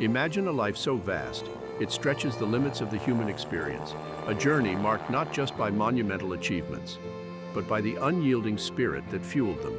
Imagine a life so vast, it stretches the limits of the human experience, a journey marked not just by monumental achievements, but by the unyielding spirit that fueled them.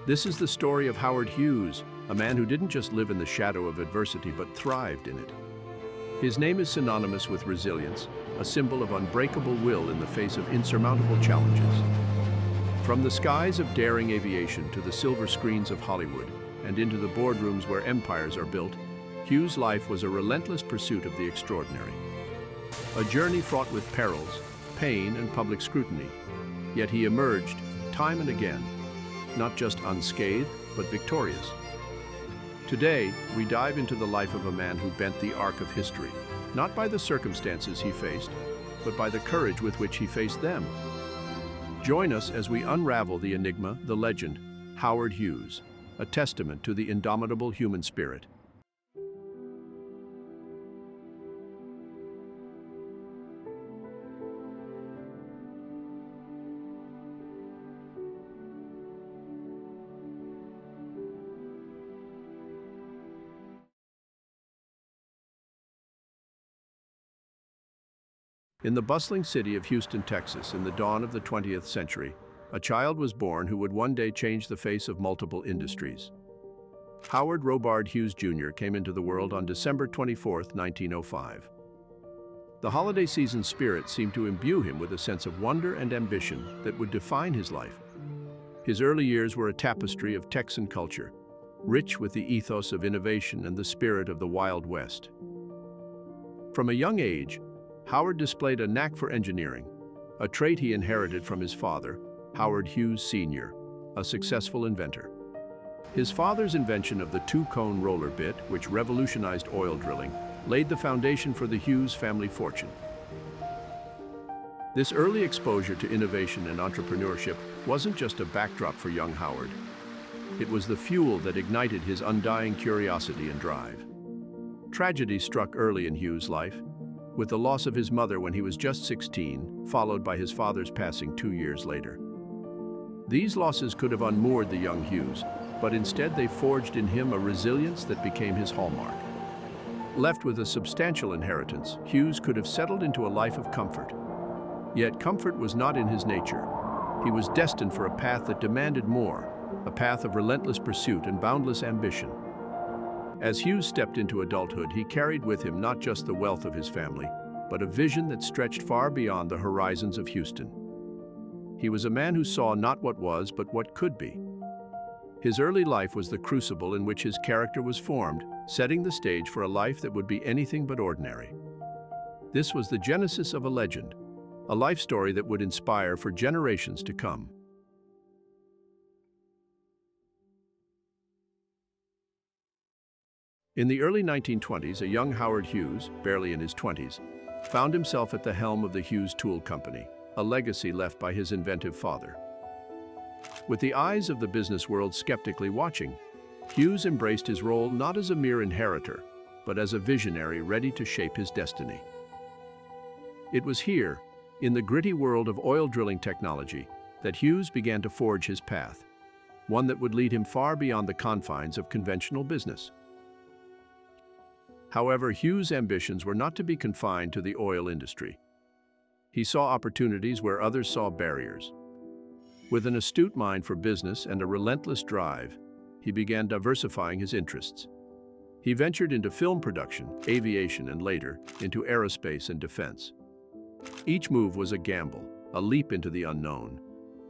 This is the story of Howard Hughes, a man who didn't just live in the shadow of adversity but thrived in it. His name is synonymous with resilience, a symbol of unbreakable will in the face of insurmountable challenges. From the skies of daring aviation to the silver screens of Hollywood, and into the boardrooms where empires are built, Hughes' life was a relentless pursuit of the extraordinary. A journey fraught with perils, pain, and public scrutiny. Yet he emerged, time and again, not just unscathed, but victorious. Today, we dive into the life of a man who bent the arc of history, not by the circumstances he faced, but by the courage with which he faced them. Join us as we unravel the enigma, the legend, Howard Hughes, a testament to the indomitable human spirit. In the bustling city of Houston, Texas, in the dawn of the 20th century, a child was born who would one day change the face of multiple industries. Howard Robard Hughes Jr. came into the world on December 24, 1905. The holiday season spirit seemed to imbue him with a sense of wonder and ambition that would define his life. His early years were a tapestry of Texan culture, rich with the ethos of innovation and the spirit of the Wild West. From a young age, Howard displayed a knack for engineering, a trait he inherited from his father, Howard Hughes Sr., a successful inventor. His father's invention of the two-cone roller bit, which revolutionized oil drilling, laid the foundation for the Hughes family fortune. This early exposure to innovation and entrepreneurship wasn't just a backdrop for young Howard. It was the fuel that ignited his undying curiosity and drive. Tragedy struck early in Hughes' life, with the loss of his mother when he was just 16, followed by his father's passing 2 years later. These losses could have unmoored the young Hughes, but instead they forged in him a resilience that became his hallmark. Left with a substantial inheritance, Hughes could have settled into a life of comfort. Yet comfort was not in his nature. He was destined for a path that demanded more, a path of relentless pursuit and boundless ambition. As Hughes stepped into adulthood, he carried with him not just the wealth of his family, but a vision that stretched far beyond the horizons of Houston. He was a man who saw not what was, but what could be. His early life was the crucible in which his character was formed, setting the stage for a life that would be anything but ordinary. This was the genesis of a legend, a life story that would inspire for generations to come. In the early 1920s, a young Howard Hughes, barely in his 20s, found himself at the helm of the Hughes Tool Company, a legacy left by his inventive father. With the eyes of the business world skeptically watching, Hughes embraced his role not as a mere inheritor, but as a visionary ready to shape his destiny. It was here, in the gritty world of oil drilling technology, that Hughes began to forge his path, one that would lead him far beyond the confines of conventional business. However, Hughes' ambitions were not to be confined to the oil industry. He saw opportunities where others saw barriers. With an astute mind for business and a relentless drive, he began diversifying his interests. He ventured into film production, aviation, and later, into aerospace and defense. Each move was a gamble, a leap into the unknown.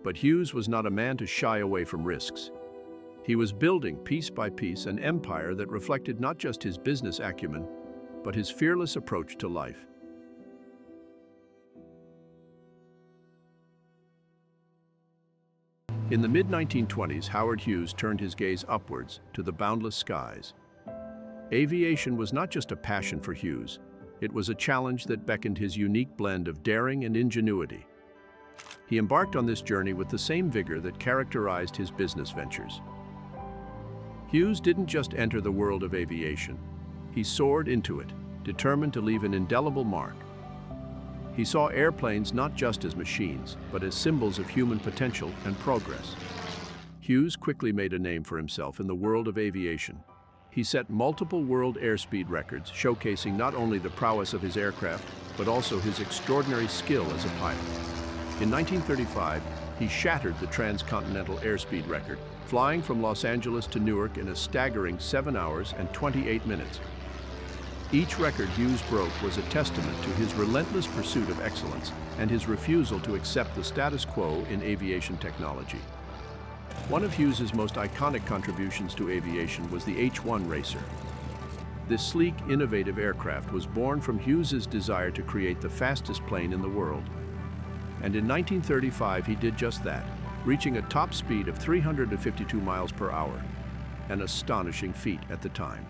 But Hughes was not a man to shy away from risks. He was building, piece by piece, an empire that reflected not just his business acumen, but his fearless approach to life. In the mid-1920s, Howard Hughes turned his gaze upwards to the boundless skies. Aviation was not just a passion for Hughes, it was a challenge that beckoned his unique blend of daring and ingenuity. He embarked on this journey with the same vigor that characterized his business ventures. Hughes didn't just enter the world of aviation. He soared into it, determined to leave an indelible mark. He saw airplanes not just as machines, but as symbols of human potential and progress. Hughes quickly made a name for himself in the world of aviation. He set multiple world airspeed records, showcasing not only the prowess of his aircraft, but also his extraordinary skill as a pilot. In 1935, he shattered the transcontinental airspeed record, flying from Los Angeles to Newark in a staggering 7 hours and 28 minutes. Each record Hughes broke was a testament to his relentless pursuit of excellence and his refusal to accept the status quo in aviation technology. One of Hughes's most iconic contributions to aviation was the H-1 Racer. This sleek, innovative aircraft was born from Hughes's desire to create the fastest plane in the world. And in 1935, he did just that, reaching a top speed of 352 miles per hour, an astonishing feat at the time.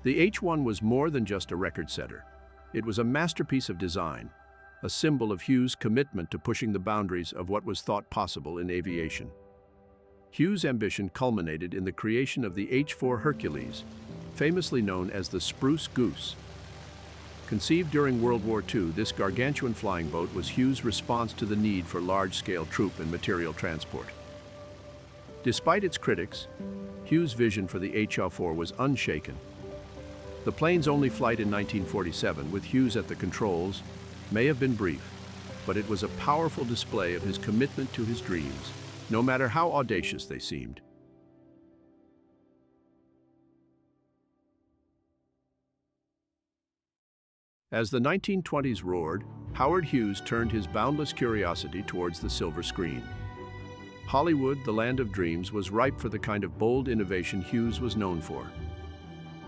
The H-1 was more than just a record setter. It was a masterpiece of design, a symbol of Hughes' commitment to pushing the boundaries of what was thought possible in aviation. Hughes' ambition culminated in the creation of the H-4 Hercules, famously known as the Spruce Goose. Conceived during World War II, this gargantuan flying boat was Hughes' response to the need for large-scale troop and material transport. Despite its critics, Hughes' vision for the H-4 was unshaken. The plane's only flight in 1947, with Hughes at the controls, may have been brief, but it was a powerful display of his commitment to his dreams, no matter how audacious they seemed. As the 1920s roared, Howard Hughes turned his boundless curiosity towards the silver screen. Hollywood, the land of dreams, was ripe for the kind of bold innovation Hughes was known for.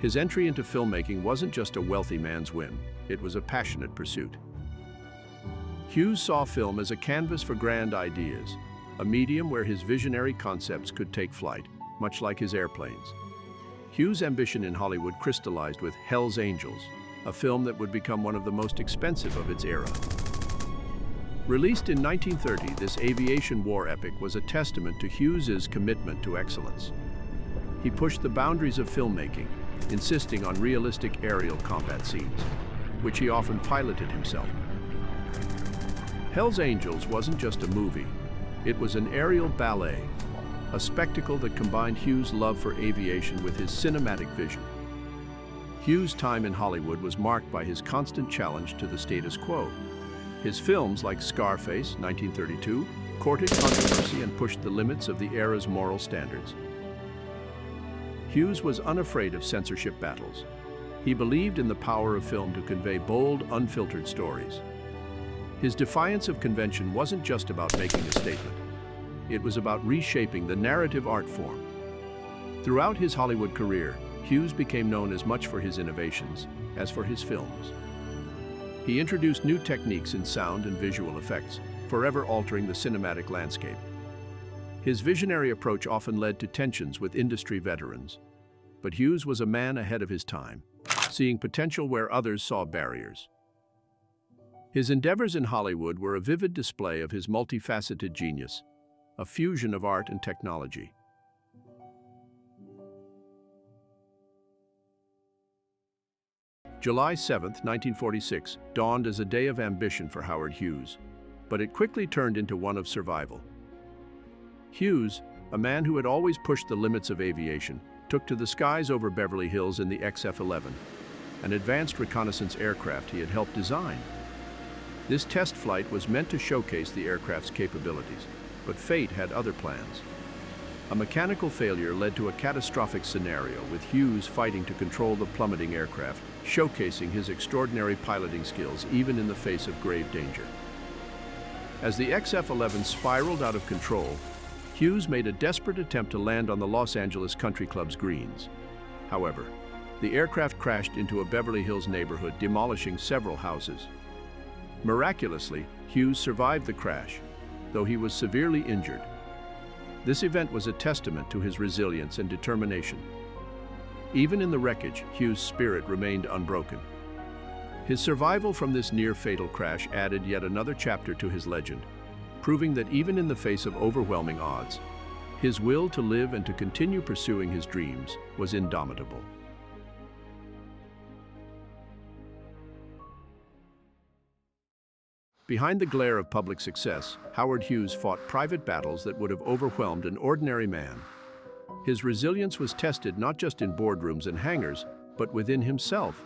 His entry into filmmaking wasn't just a wealthy man's whim, it was a passionate pursuit. Hughes saw film as a canvas for grand ideas, a medium where his visionary concepts could take flight, much like his airplanes. Hughes' ambition in Hollywood crystallized with Hell's Angels, a film that would become one of the most expensive of its era. Released in 1930, this aviation war epic was a testament to Hughes's commitment to excellence. He pushed the boundaries of filmmaking, insisting on realistic aerial combat scenes, which he often piloted himself. Hell's Angels wasn't just a movie, it was an aerial ballet, a spectacle that combined Hughes' love for aviation with his cinematic vision. Hughes' time in Hollywood was marked by his constant challenge to the status quo. His films, like Scarface, 1932, courted controversy and pushed the limits of the era's moral standards. Hughes was unafraid of censorship battles. He believed in the power of film to convey bold, unfiltered stories. His defiance of convention wasn't just about making a statement. It was about reshaping the narrative art form. Throughout his Hollywood career, Hughes became known as much for his innovations as for his films. He introduced new techniques in sound and visual effects, forever altering the cinematic landscape. His visionary approach often led to tensions with industry veterans. But Hughes was a man ahead of his time, seeing potential where others saw barriers. His endeavors in Hollywood were a vivid display of his multifaceted genius, a fusion of art and technology. July 7, 1946, dawned as a day of ambition for Howard Hughes, but it quickly turned into one of survival. Hughes, a man who had always pushed the limits of aviation, took to the skies over Beverly Hills in the XF-11, an advanced reconnaissance aircraft he had helped design. This test flight was meant to showcase the aircraft's capabilities, but fate had other plans. A mechanical failure led to a catastrophic scenario, with Hughes fighting to control the plummeting aircraft, showcasing his extraordinary piloting skills even in the face of grave danger. As the XF-11 spiraled out of control, Hughes made a desperate attempt to land on the Los Angeles Country Club's greens. However, the aircraft crashed into a Beverly Hills neighborhood, demolishing several houses. Miraculously, Hughes survived the crash, though he was severely injured. This event was a testament to his resilience and determination. Even in the wreckage, Hughes' spirit remained unbroken. His survival from this near-fatal crash added yet another chapter to his legend, proving that even in the face of overwhelming odds, his will to live and to continue pursuing his dreams was indomitable. Behind the glare of public success, Howard Hughes fought private battles that would have overwhelmed an ordinary man. His resilience was tested not just in boardrooms and hangars, but within himself.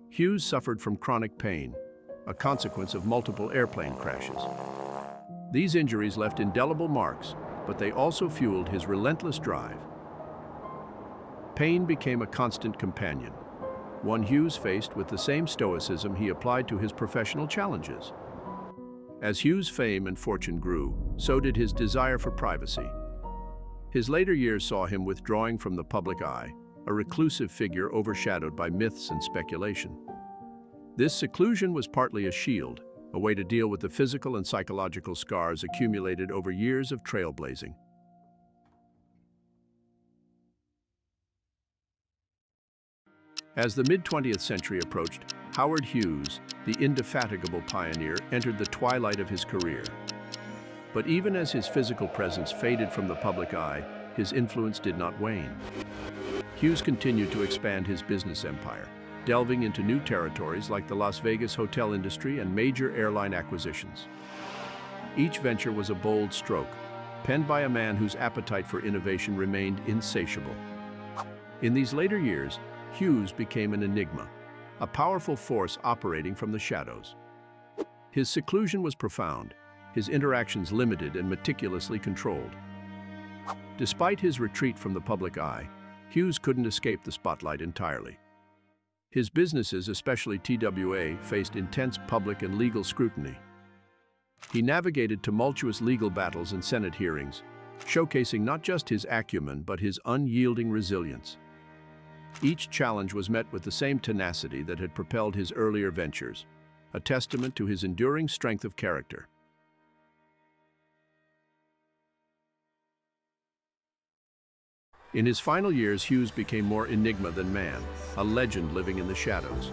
Hughes suffered from chronic pain, a consequence of multiple airplane crashes. These injuries left indelible marks, but they also fueled his relentless drive. Pain became a constant companion, one Hughes faced with the same stoicism he applied to his professional challenges. As Hughes' fame and fortune grew, so did his desire for privacy. His later years saw him withdrawing from the public eye, a reclusive figure overshadowed by myths and speculation. This seclusion was partly a shield, a way to deal with the physical and psychological scars accumulated over years of trailblazing. As the mid-20th century approached, Howard Hughes, the indefatigable pioneer, entered the twilight of his career. But even as his physical presence faded from the public eye, his influence did not wane. Hughes continued to expand his business empire, delving into new territories like the Las Vegas hotel industry and major airline acquisitions. Each venture was a bold stroke, penned by a man whose appetite for innovation remained insatiable. In these later years, Hughes became an enigma, a powerful force operating from the shadows. His seclusion was profound, his interactions limited and meticulously controlled. Despite his retreat from the public eye, Hughes couldn't escape the spotlight entirely. His businesses, especially TWA, faced intense public and legal scrutiny. He navigated tumultuous legal battles and Senate hearings, showcasing not just his acumen but his unyielding resilience. Each challenge was met with the same tenacity that had propelled his earlier ventures, a testament to his enduring strength of character. In his final years, Hughes became more enigma than man, a legend living in the shadows.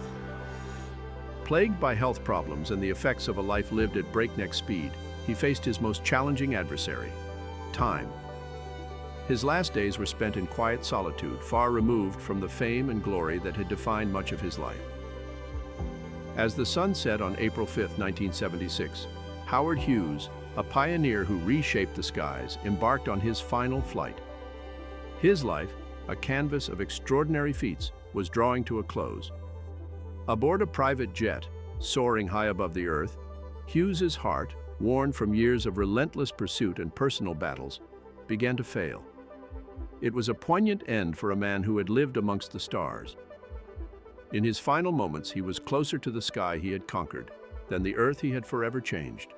Plagued by health problems and the effects of a life lived at breakneck speed, he faced his most challenging adversary, time. His last days were spent in quiet solitude, far removed from the fame and glory that had defined much of his life. As the sun set on April 5, 1976, Howard Hughes, a pioneer who reshaped the skies, embarked on his final flight. His life, a canvas of extraordinary feats, was drawing to a close. Aboard a private jet, soaring high above the earth, Hughes's heart, worn from years of relentless pursuit and personal battles, began to fail. It was a poignant end for a man who had lived amongst the stars. In his final moments, he was closer to the sky he had conquered than the earth he had forever changed.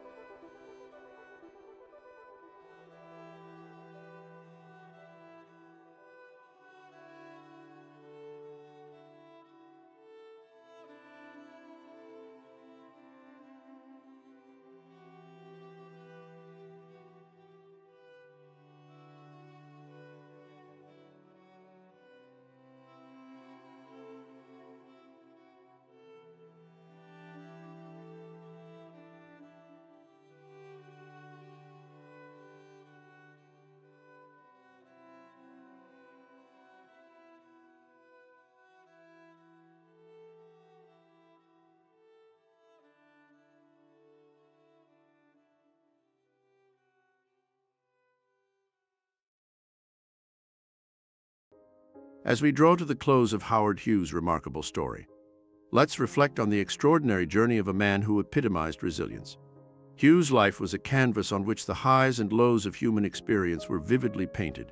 As we draw to the close of Howard Hughes' remarkable story, let's reflect on the extraordinary journey of a man who epitomized resilience. Hughes' life was a canvas on which the highs and lows of human experience were vividly painted.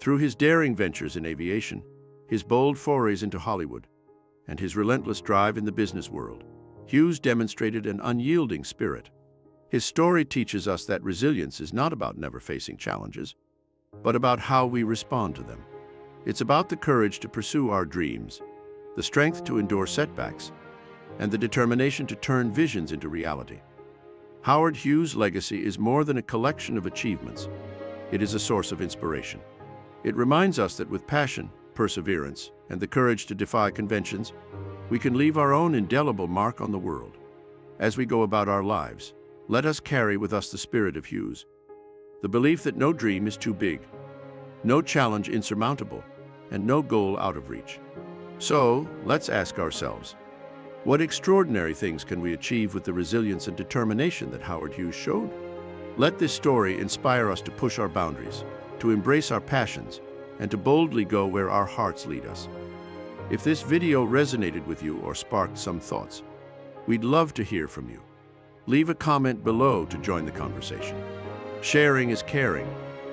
Through his daring ventures in aviation, his bold forays into Hollywood, and his relentless drive in the business world, Hughes demonstrated an unyielding spirit. His story teaches us that resilience is not about never facing challenges, but about how we respond to them. It's about the courage to pursue our dreams, the strength to endure setbacks, and the determination to turn visions into reality. Howard Hughes' legacy is more than a collection of achievements. It is a source of inspiration. It reminds us that with passion, perseverance, and the courage to defy conventions, we can leave our own indelible mark on the world. As we go about our lives, let us carry with us the spirit of Hughes, the belief that no dream is too big, no challenge insurmountable, and no goal out of reach. So, let's ask ourselves, what extraordinary things can we achieve with the resilience and determination that Howard Hughes showed? Let this story inspire us to push our boundaries, to embrace our passions, and to boldly go where our hearts lead us. If this video resonated with you or sparked some thoughts, we'd love to hear from you. Leave a comment below to join the conversation. Sharing is caring,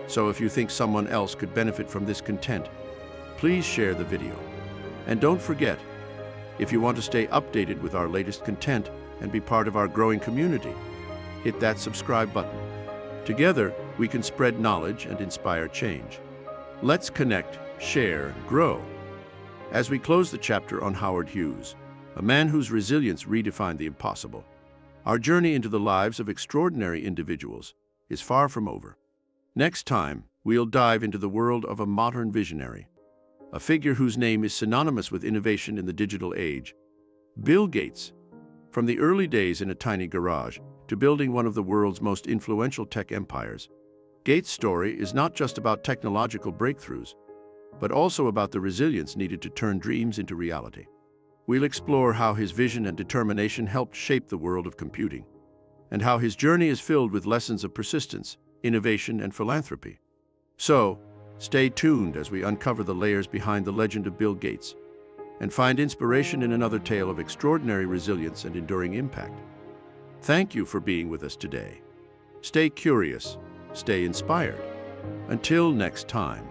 so if you think someone else could benefit from this content, please share the video. And don't forget, if you want to stay updated with our latest content and be part of our growing community, hit that subscribe button. Together, we can spread knowledge and inspire change. Let's connect, share, grow. As we close the chapter on Howard Hughes, a man whose resilience redefined the impossible, our journey into the lives of extraordinary individuals is far from over. Next time, we'll dive into the world of a modern visionary, a figure whose name is synonymous with innovation in the digital age, Bill Gates. From the early days in a tiny garage to building one of the world's most influential tech empires, Gates' story is not just about technological breakthroughs, but also about the resilience needed to turn dreams into reality. We'll explore how his vision and determination helped shape the world of computing, and how his journey is filled with lessons of persistence, innovation, and philanthropy. So, stay tuned as we uncover the layers behind the legend of Bill Gates and find inspiration in another tale of extraordinary resilience and enduring impact. Thank you for being with us today. Stay curious, stay inspired. Until next time.